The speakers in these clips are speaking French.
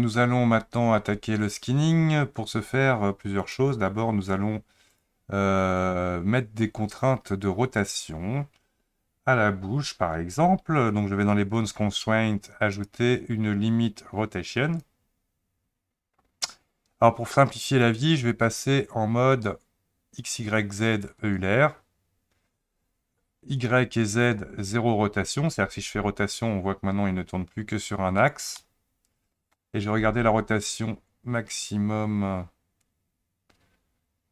nous allons maintenant attaquer le skinning. Pour ce faire, plusieurs choses. D'abord, nous allons mettre des contraintes de rotation à la bouche, par exemple. Donc, je vais dans les Bones Constraint, ajouter une Limit Rotation. Alors, pour simplifier la vie, je vais passer en mode XYZ Euler. Y et Z, 0 rotation. C'est-à-dire que si je fais rotation, on voit que maintenant, il ne tourne plus que sur un axe. Et je vais regarder la rotation maximum,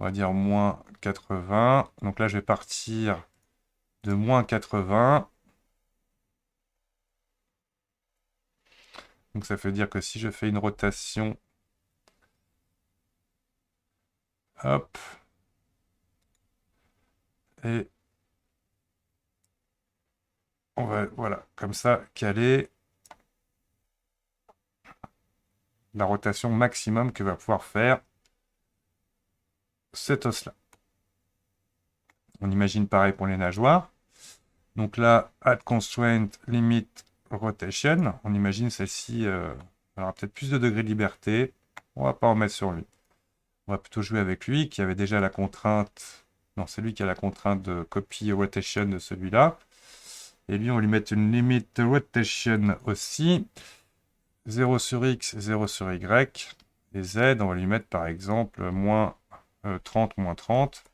on va dire moins 80. Donc là, je vais partir de moins 80. Donc ça veut dire que si je fais une rotation, hop, et on va, voilà, comme ça, caler la rotation maximum que va pouvoir faire cet os-là. On imagine pareil pour les nageoires. Donc là, add constraint limit rotation. On imagine celle-ci aura peut-être plus de degrés de liberté. On va pas en mettre sur lui. On va plutôt jouer avec lui, qui avait déjà la contrainte. Non, c'est lui qui a la contrainte de copy rotation de celui-là. Et lui, on va lui mettre une limit rotation aussi. 0 sur X, 0 sur Y. Et Z, on va lui mettre par exemple moins 30, moins 30.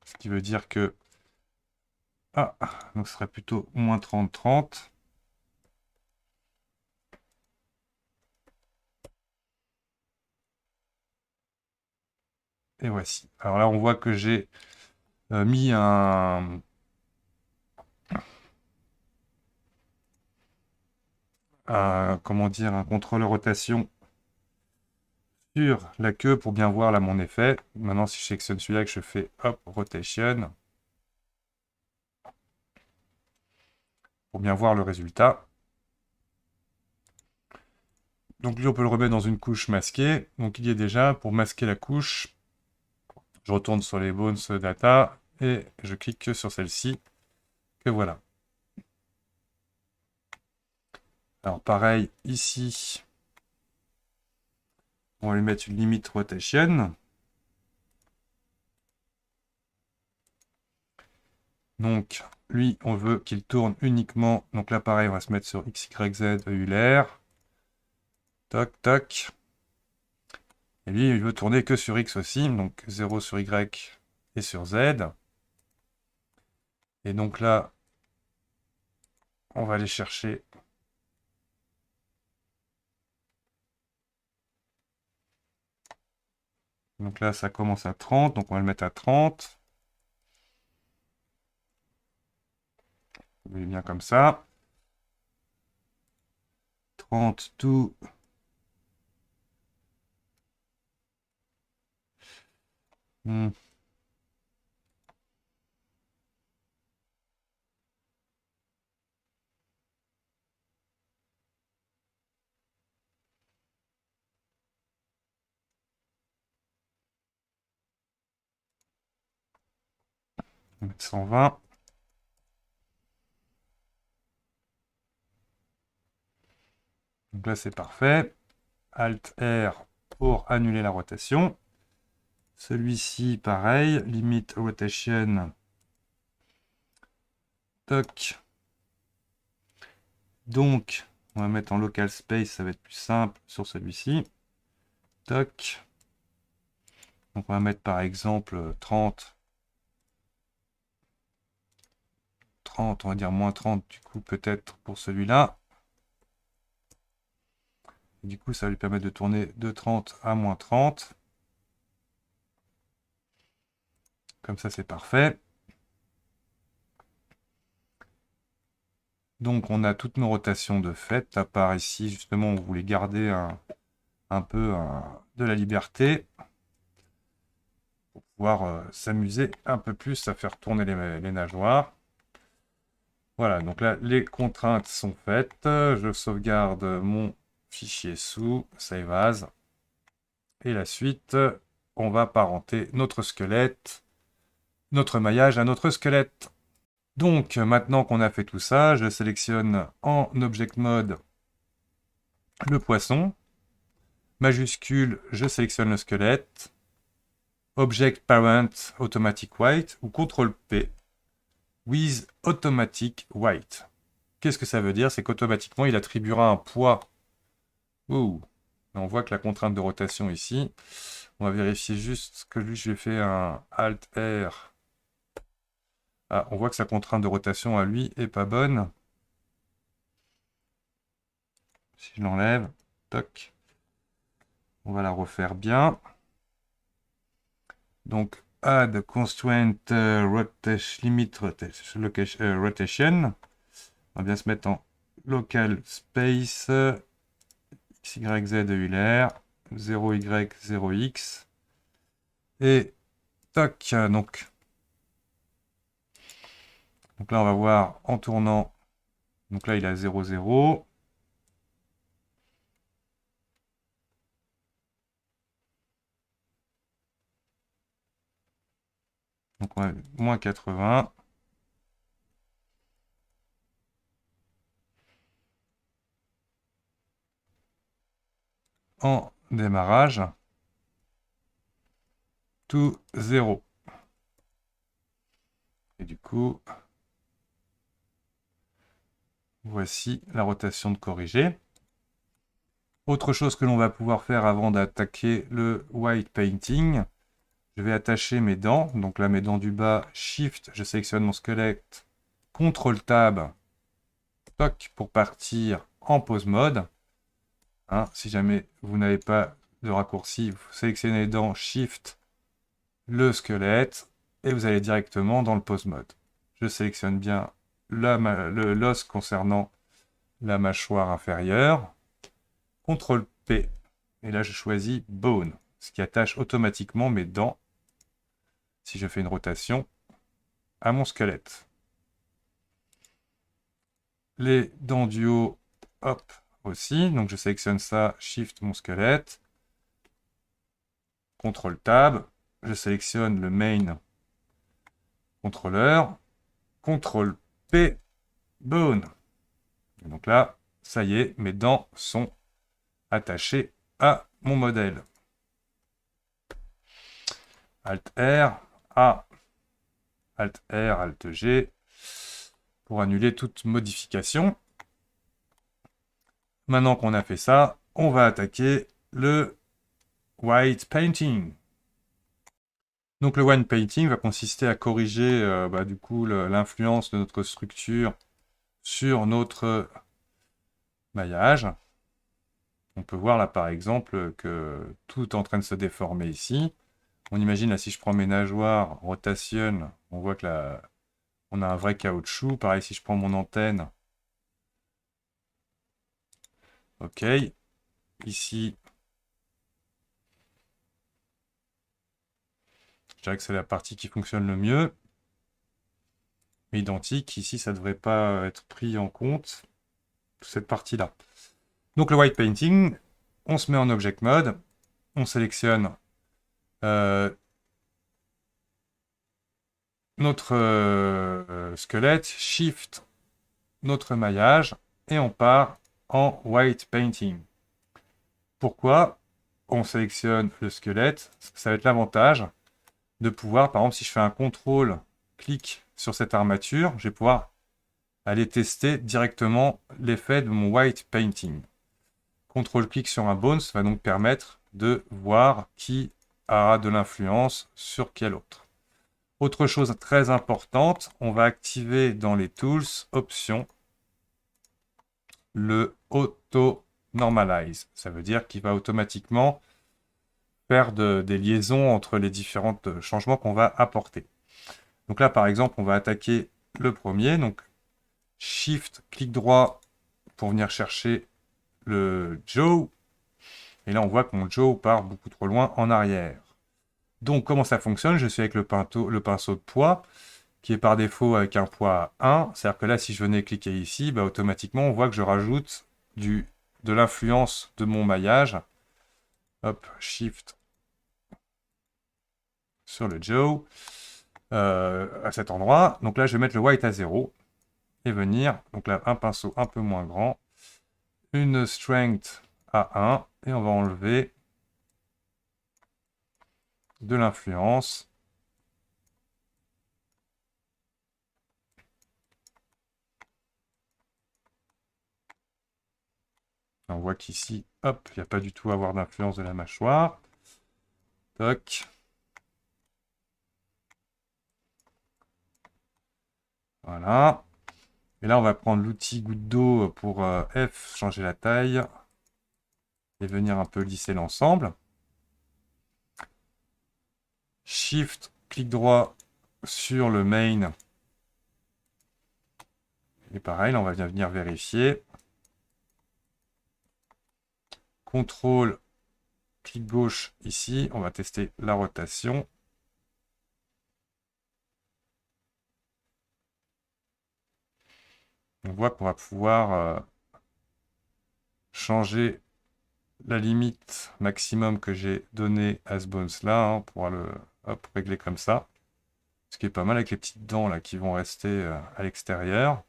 Ce qui veut dire que... Ah, donc ce serait plutôt moins 30, 30. Et voici. Alors là, on voit que j'ai mis comment dire, un contrôleur rotation sur la queue pour bien voir là mon effet. Maintenant, si je sélectionne celui-là, que je fais hop, rotation, pour bien voir le résultat. Donc lui, on peut le remettre dans une couche masquée. Donc il y est déjà. Pour masquer la couche, je retourne sur les Bones Data et je clique sur celle-ci. Et voilà. Alors pareil, ici, on va lui mettre une limite rotation. Donc lui, on veut qu'il tourne uniquement. Donc là, pareil, on va se mettre sur X, Y, Z, Euler. Toc, toc. Et lui, il veut tourner que sur X aussi. Donc 0 sur Y et sur Z. Et donc là, on va aller chercher. Donc là, ça commence à 30. Donc on va le mettre à 30. Bien comme ça. 30, tout. Hmm. 120. Donc là, c'est parfait. Alt R pour annuler la rotation. Celui-ci, pareil. Limit rotation. Toc. Donc, on va mettre en local space, ça va être plus simple sur celui-ci. Toc. Donc, on va mettre par exemple 30. 30, on va dire moins 30 du coup peut-être pour celui-là. Du coup, ça va lui permettre de tourner de 30 à moins 30. Comme ça, c'est parfait. Donc, on a toutes nos rotations de fait, à part ici, justement, on voulait garder un peu de la liberté pour pouvoir s'amuser un peu plus à faire tourner les nageoires. Voilà, donc là, les contraintes sont faites. Je sauvegarde mon fichier sous, save as. Et la suite, on va parenter notre squelette notre maillage à notre squelette. Donc, maintenant qu'on a fait tout ça, je sélectionne en Object Mode le poisson. Majuscule, je sélectionne le squelette. Object Parent Automatic White ou CTRL-P with Automatic White. Qu'est-ce que ça veut dire? C'est qu'automatiquement, il attribuera un poids. Ouh. On voit que la contrainte de rotation ici, on va vérifier juste que lui, je lui ai fait un Alt-R. Ah, on voit que sa contrainte de rotation à lui est pas bonne. Si je l'enlève, toc. On va la refaire bien. Donc, add constraint limit rotation. On va bien se mettre en local space XYZ Euler 0Y 0X. Et toc. Donc là, on va voir en tournant. Donc là, il a 0, 0. Donc on va moins 80. En démarrage. Tout 0. Et du coup, voici la rotation de corrigée. Autre chose que l'on va pouvoir faire avant d'attaquer le white painting, je vais attacher mes dents. Donc là, mes dents du bas, Shift, je sélectionne mon squelette, CTRL Tab, toc, pour partir en pose mode. Hein, si jamais vous n'avez pas de raccourci, vous sélectionnez les dents, Shift, le squelette, et vous allez directement dans le pose mode. Je sélectionne bien l'os concernant la mâchoire inférieure. CTRL P. Et là, je choisis Bone, ce qui attache automatiquement mes dents, si je fais une rotation, à mon squelette. Les dents du haut, hop, aussi. Donc, je sélectionne ça, Shift, mon squelette. CTRL Tab. Je sélectionne le main contrôleur. CTRL P, Bone. Et donc là, ça y est, mes dents sont attachées à mon modèle. Alt R, A, Alt R, Alt G, pour annuler toute modification. Maintenant qu'on a fait ça, on va attaquer le white painting. Donc le white painting va consister à corriger du coup l'influence de notre structure sur notre maillage. On peut voir là par exemple que tout est en train de se déformer ici. On imagine là si je prends mes nageoires, rotation, on voit que là on a un vrai caoutchouc. Pareil si je prends mon antenne. Ok. Ici, je dirais que c'est la partie qui fonctionne le mieux. Identique, ici ça ne devrait pas être pris en compte, cette partie-là. Donc le white painting, on se met en object mode, on sélectionne notre squelette, shift notre maillage et on part en white painting. Pourquoi on sélectionne le squelette? Ça va être l'avantage de pouvoir, par exemple, si je fais un contrôle, clic sur cette armature, je vais pouvoir aller tester directement l'effet de mon white painting. CTRL-clic sur un bones va donc permettre de voir qui aura de l'influence sur quel autre. Autre chose très importante, on va activer dans les tools, options, le auto normalize. Ça veut dire qu'il va automatiquement faire des liaisons entre les différents changements qu'on va apporter. Donc là, par exemple, on va attaquer le premier. Donc, Shift, clic droit pour venir chercher le Joe. Et là, on voit que mon Joe part beaucoup trop loin en arrière. Donc, comment ça fonctionne? Je suis avec le pinceau de poids, qui est par défaut avec un poids 1. C'est-à-dire que là, si je venais cliquer ici, automatiquement, on voit que je rajoute de l'influence de mon maillage. Hop, Shift sur le Joe. à cet endroit. Donc là, je vais mettre le white à 0 et venir, donc là, un pinceau un peu moins grand, une strength à 1 et on va enlever de l'influence. On voit qu'ici, hop, il n'y a pas du tout à avoir d'influence de la mâchoire. Toc. Voilà. Et là, on va prendre l'outil goutte d'eau pour F, changer la taille et venir un peu lisser l'ensemble. Shift, clic droit sur le main. Et pareil, là, on va venir vérifier. CTRL, clic gauche ici. On va tester la rotation. On voit qu'on va pouvoir changer la limite maximum que j'ai donnée à ce bones là. On pourra le régler comme ça. Ce qui est pas mal avec les petites dents là qui vont rester à l'extérieur.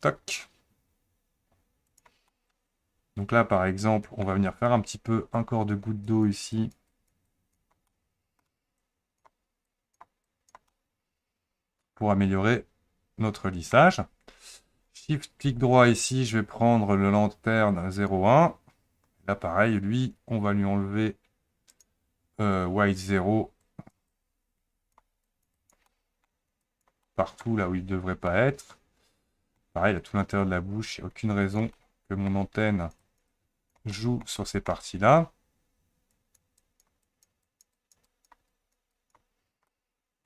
Toc. Donc là, par exemple, on va venir faire un petit peu encore de gouttes d'eau ici. Pour améliorer notre lissage. Shift, clic droit ici, je vais prendre le lanterne 01. Là, pareil, lui, on va lui enlever white 0 partout là où il ne devrait pas être. Pareil, à tout l'intérieur de la bouche, il n'y a aucune raison que mon antenne joue sur ces parties-là.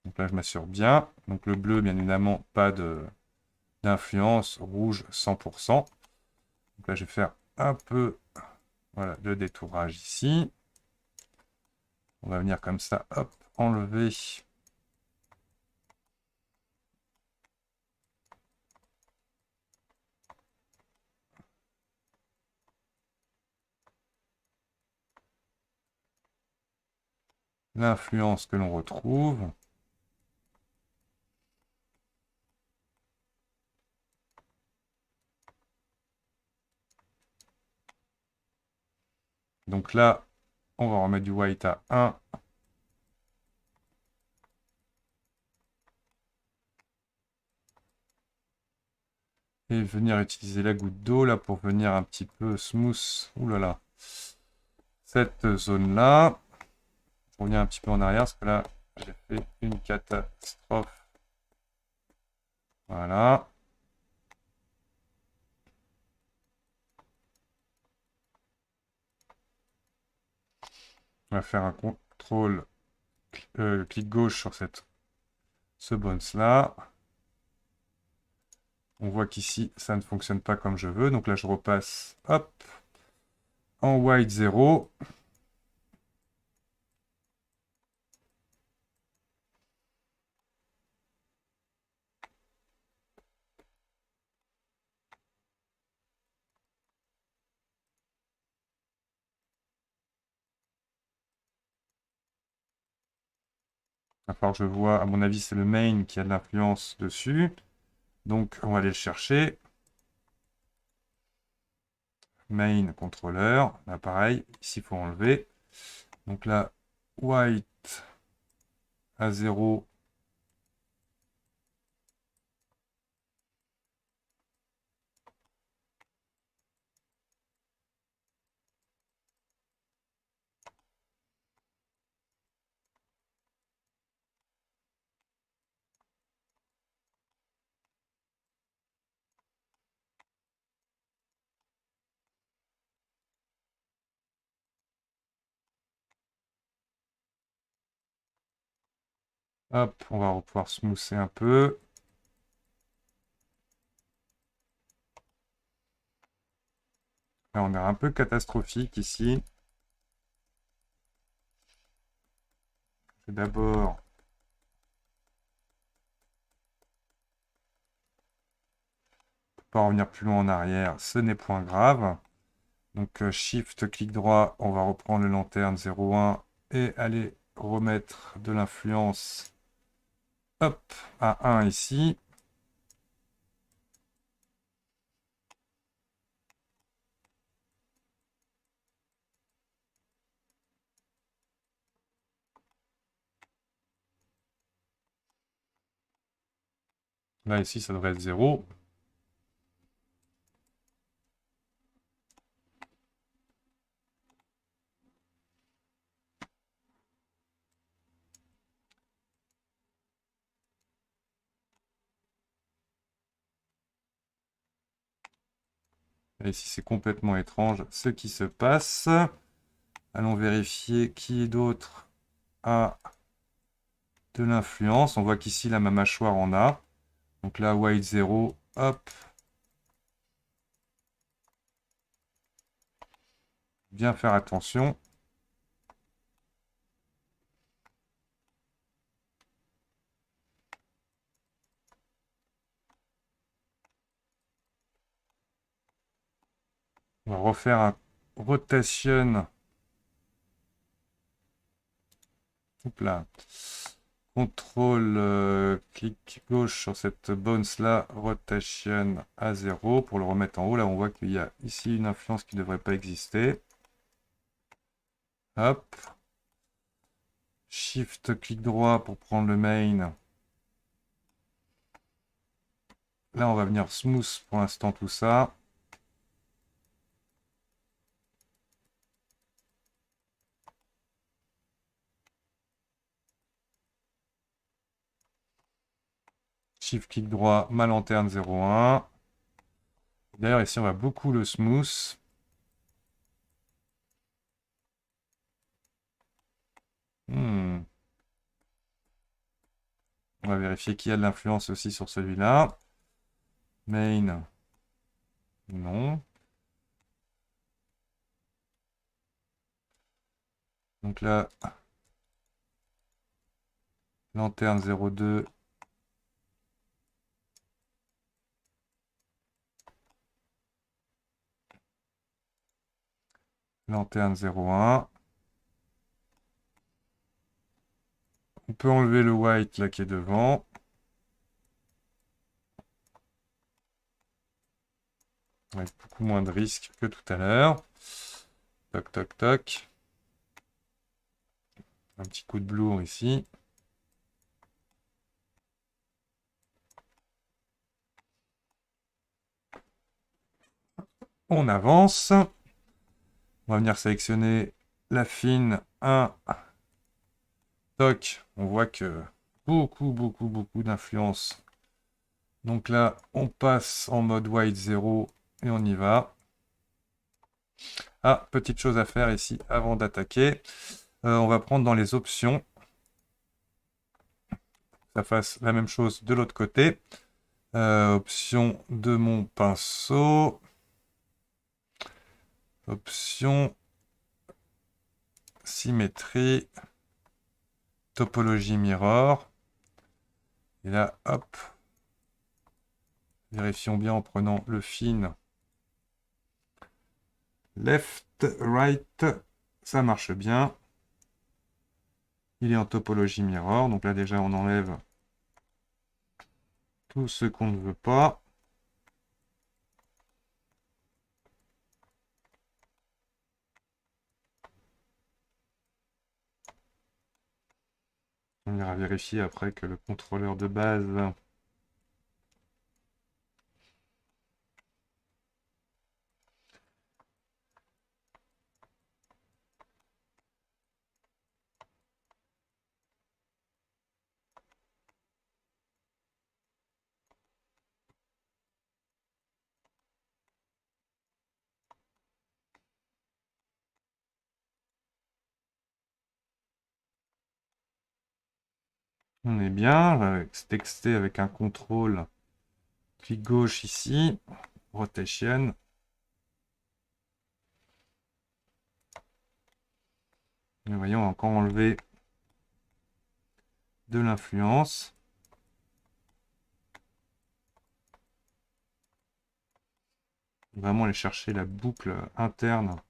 Donc là, je m'assure bien. Donc le bleu, bien évidemment, pas d'influence. Rouge, 100%. Donc là, je vais faire un peu voilà, de détourage ici. On va venir comme ça, hop, enlever l'influence que l'on retrouve. Donc là, on va remettre du white à 1. Et venir utiliser la goutte d'eau là pour venir un petit peu smooth. Ouh là là. Cette zone-là. Je reviens un petit peu en arrière parce que là, j'ai fait une catastrophe. Voilà. On va faire un contrôle clic gauche sur ce bounce-là. On voit qu'ici, ça ne fonctionne pas comme je veux. Donc là, je repasse, hop, en white 0. Il va falloir que je vois, à mon avis, c'est le main qui a de l'influence dessus. Donc, on va aller le chercher. Main contrôleur. Là, pareil, ici, il faut enlever. Donc là, white à 0. Hop, on va pouvoir smoother un peu. Là, on est un peu catastrophique ici. Je vais d'abord pas revenir plus loin en arrière, ce n'est point grave. Donc Shift, clic droit, on va reprendre le lanterne 01 et aller remettre de l'influence, hop, à 1 ici. Là, ici, ça devrait être 0. Et ici, c'est complètement étrange ce qui se passe. Allons vérifier qui d'autre a de l'influence. On voit qu'ici, là, ma mâchoire en a. Donc là, white 0, hop. Bien faire attention. On va refaire un rotation. Hop là. Contrôle, clic gauche sur cette bounce là, rotation à 0 pour le remettre en haut. Là, on voit qu'il y a ici une influence qui ne devrait pas exister. Hop. Shift, clic droit pour prendre le main. Là, on va venir smooth pour l'instant tout ça. Shift, clic droit, ma lanterne 0,1. D'ailleurs, ici, on va beaucoup le smooth. Hmm. On va vérifier qu'il y a de l'influence aussi sur celui-là. Main. Non. Donc là, lanterne 0,2. Lanterne 0,1. On peut enlever le white là qui est devant. Avec beaucoup moins de risques que tout à l'heure. Toc, toc, toc. Un petit coup de blur ici. On avance. On va venir sélectionner la fine 1. Toc. On voit que beaucoup d'influence. Donc là, on passe en mode white 0 et on y va. Ah, petite chose à faire ici avant d'attaquer. On va prendre dans les options. Ça fasse la même chose de l'autre côté. Option de mon pinceau. Option symétrie. Topologie mirror. Et là, hop. Vérifions bien en prenant le fin. Left, right. Ça marche bien. Il est en topologie mirror. Donc là, déjà, on enlève tout ce qu'on ne veut pas. On ira vérifier après que le contrôleur de base on est bien. Je vais texter avec un contrôle. Clic gauche ici. Rotation. Et voyons, on va encore enlever de l'influence. Vraiment aller chercher la boucle interne.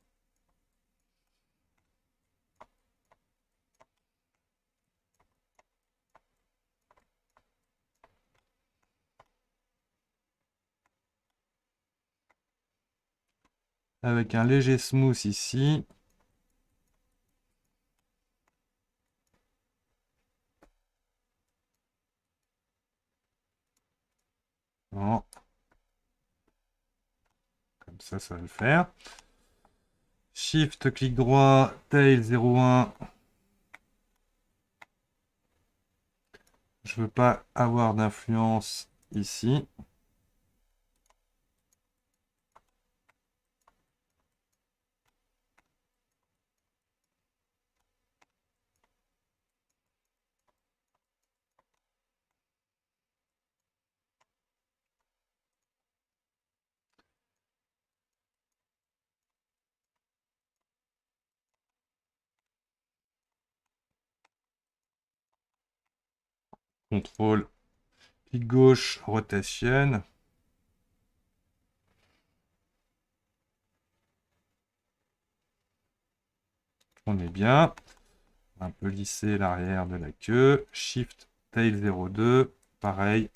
avec un léger smooth ici. Bon. Comme ça va le faire. Shift, clic droit, tail 0,1. Je veux pas avoir d'influence ici. Contrôle, clic gauche, rotation. On est bien. Un peu lisser l'arrière de la queue. Shift, tail 0,2. Pareil.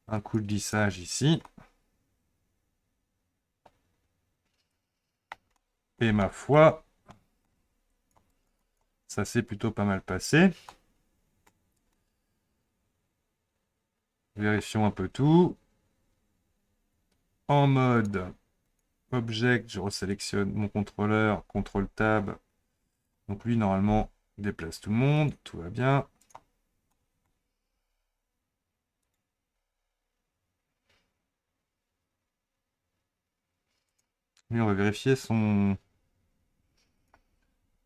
Un coup de lissage ici. Et ma foi, ça s'est plutôt pas mal passé. Vérifions un peu tout. En mode Object, je resélectionne mon contrôleur, contrôle tab. Donc lui, normalement, déplace tout le monde, tout va bien. Lui, on va vérifier son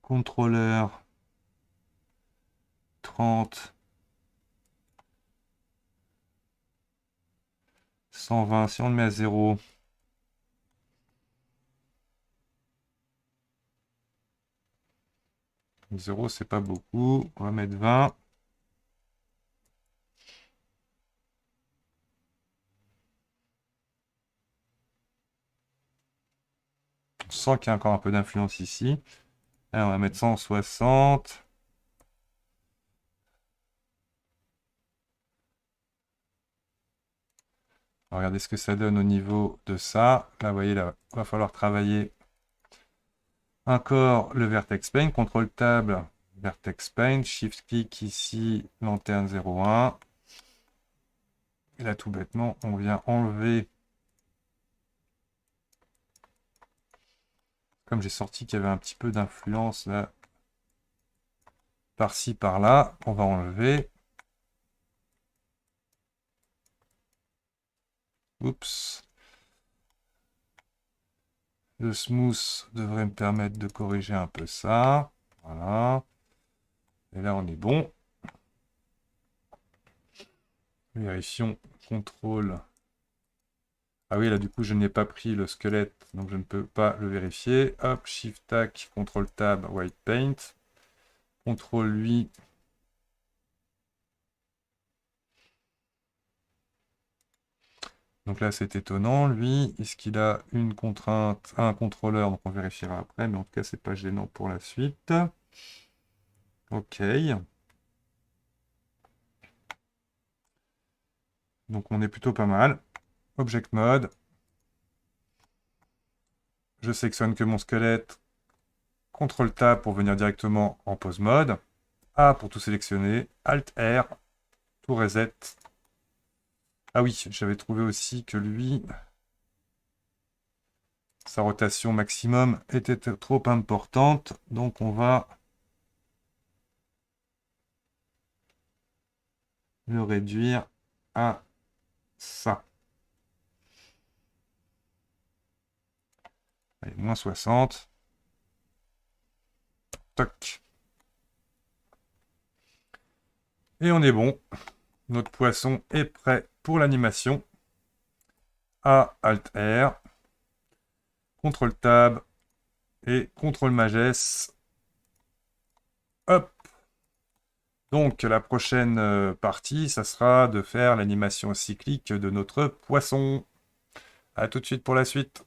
contrôleur 30, 120. Si on le met à 0, 0 c'est pas beaucoup. On va mettre 20. On sent qu'il y a encore un peu d'influence ici. Allez, on va mettre 160. Regardez ce que ça donne au niveau de ça. Là, vous voyez, là, il va falloir travailler encore le vertex paint. Contrôle table, vertex paint. Shift clic ici, lanterne 0,1. Et là, tout bêtement, on vient enlever. Comme j'ai sorti qu'il y avait un petit peu d'influence là, par-ci, par-là, on va enlever. Oups. Le smooth devrait me permettre de corriger un peu ça. Voilà. Et là, on est bon. Vérifions. Contrôle. Ah oui, là, du coup, je n'ai pas pris le squelette, donc je ne peux pas le vérifier. Hop, Shift, Tac, Contrôle Tab, White Paint. Contrôle, lui. Donc là, c'est étonnant. Lui, est-ce qu'il a une contrainte, un contrôleur? Donc on vérifiera après, mais en tout cas, c'est pas gênant pour la suite. OK. Donc on est plutôt pas mal. Object Mode. Je sélectionne que mon squelette. CTRL Tab pour venir directement en pose mode. A pour tout sélectionner. Alt R. Tout reset. Ah oui, j'avais trouvé aussi que lui, sa rotation maximum était trop importante. Donc on va le réduire à ça. Allez, moins 60. Toc. Et on est bon. Notre poisson est prêt pour l'animation. A, Alt R. CTRL Tab et CTRL Majès. Hop. Donc la prochaine partie, ça sera de faire l'animation cyclique de notre poisson. A tout de suite pour la suite.